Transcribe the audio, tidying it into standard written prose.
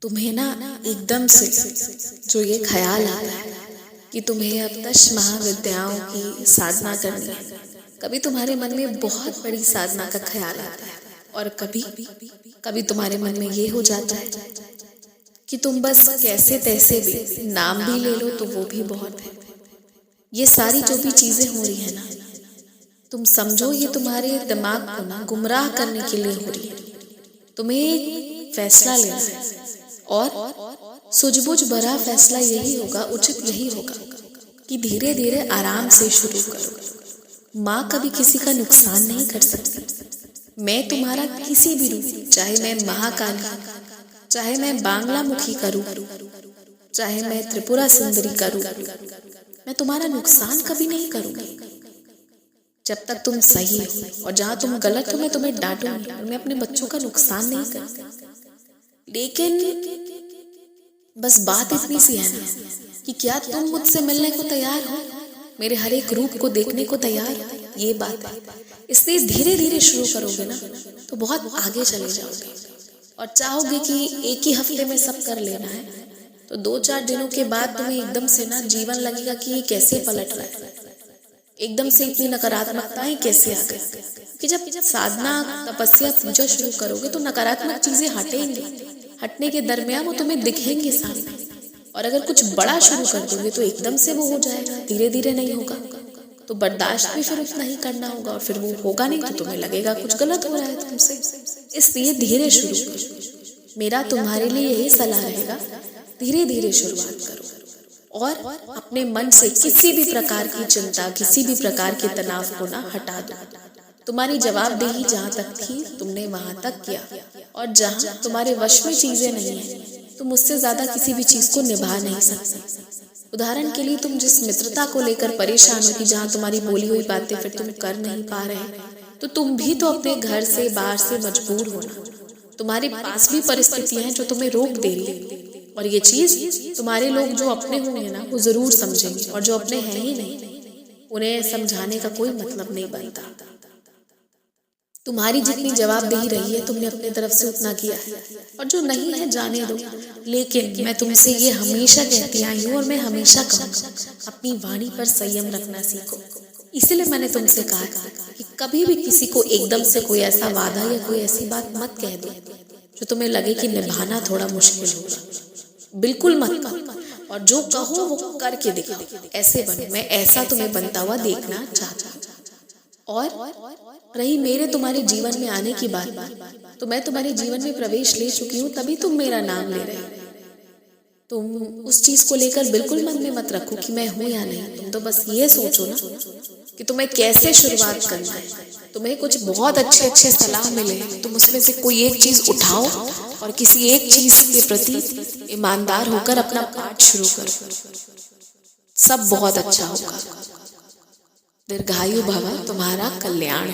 तुम्हें ना एकदम से जो ये ख्याल आता है कि तुम्हें अब 10 महाविद्याओं की साधना करनी है, कभी तुम्हारे मन में बहुत बड़ी साधना का ख्याल आता है और कभी कभी तुम्हारे मन में ये हो जाता है कि तुम बस कैसे तैसे भी नाम भी ले लो तो वो भी बहुत है। ये सारी जो भी चीजें हो रही है ना, तुम समझो ये तुम्हारे दिमाग को ना गुमराह करने के लिए हो रही है। तुम्हें एक फैसला लेना है और सूझबूझ भरा फैसला यही होगा, उचित यही होगा कि धीरे धीरे आराम से शुरू करो। माँ कभी किसी का नुकसान नहीं कर सकती। मैं तुम्हारा किसी भी रूप, चाहे मैं महाकाली, चाहे मैं बांग्ला मुखी करूं, चाहे मैं त्रिपुरा सुंदरी करूं, मैं तुम्हारा नुकसान कभी नहीं करूंगी। जब तक तुम सही हो और जहां तुम गलत हो मैं तुम्हें डांटूंगी और मैं अपने बच्चों का नुकसान नहीं करती। लेकिन बस बात इतनी सी है ना कि क्या तुम मुझसे मिलने को तैयार हो, मेरे हर एक रूप को देखने को तैयार हो, ये बात है। इसलिए धीरे धीरे शुरू करोगे ना तो बहुत आगे चले जाओगे। और चाहोगे कि एक ही हफ्ते में सब कर लेना है तो 2-4 दिनों के बाद तुम्हें एकदम से ना जीवन लगेगा कि ये कैसे पलट रहा है, एकदम से इतनी नकारात्मकताएं कैसे आ गई। कि जब साधना, तपस्या, पूजा शुरू करोगे तो नकारात्मक चीजें हटेंगी, हटने के दरमियान वो तुम्हें दिखेंगे सामने। और अगर कुछ बड़ा शुरू कर दोगे तो एकदम से वो हो जाएगा, धीरे धीरे नहीं होगा तो बर्दाश्त भी फिर उतना ही करना होगा और फिर वो होगा नहीं तो तुम्हें लगेगा कुछ गलत हो रहा है तुमसे। इसलिए धीरे शुरू करो। मेरा तुम्हारे लिए यही सलाह रहेगा, धीरे धीरे शुरुआत करो और अपने मन से किसी भी प्रकार की चिंता, किसी भी प्रकार के तनाव को ना हटा दो। तुम्हारी जवाबदेही जहाँ तक थी तुमने वहां तक किया, और जहाँ तुम्हारे वश में चीजें नहीं है तुम उससे ज्यादा किसी भी चीज को निभा नहीं सकते। उदाहरण के लिए तुम जिस मित्रता को लेकर परेशान हो कि जहाँ तुम्हारी बोली हुई बातें फिर तुम कर नहीं पा रहे, तो तुम भी तो अपने घर से, बाहर से मजबूर हो ना। तुम्हारे पास भी परिस्थितियां हैं जो तुम्हें रोक दे रही है, और ये चीज तुम्हारे लोग जो अपने होंगे ना वो जरूर समझेंगे, और जो अपने हैं ही नहीं उन्हें समझाने का कोई मतलब नहीं बनता। तुम्हारी जितनी जवाबदेही रही है तुमने अपने तरफ से उतना किया है, और जो नहीं है जाने दो। लेकिन मैं तुमसे ये हमेशा कहती आई हूँ और मैं हमेशा कहूँगा, अपनी वाणी पर संयम रखना सीखो। इसलिए मैंने तुमसे कहा कि कभी भी किसी को एकदम से कोई ऐसा वादा या कोई ऐसी बात मत कह दो जो तुम्हें लगे कि निभाना थोड़ा मुश्किल होगा। बिल्कुल मत कहो, और जो कहो वो करके दिखाओ। ऐसे बनो, मैं ऐसा तुम्हें बनता हुआ देखना चाहता हूँ। और रही मेरे तुम्हारे जीवन में आने की बात, तो मैं तुम्हारे जीवन में प्रवेश ले चुकी हूँ, तभी तुम मेरा नाम ले रहे हो। तुम उस चीज को लेकर बिल्कुल मन में मत रखो कि मैं हूं या नहीं। तुम तो बस ये सोचो ना कि तुम्हें कैसे शुरुआत करना है। तुम्हें कुछ बहुत अच्छे सलाह मिले, तुम उसमें से कोई एक चीज उठाओ और किसी एक चीज के प्रति ईमानदार होकर अपना पाठ शुरू करो। सब बहुत अच्छा होगा। दीर्घायु भव, तुम्हारा कल्याण।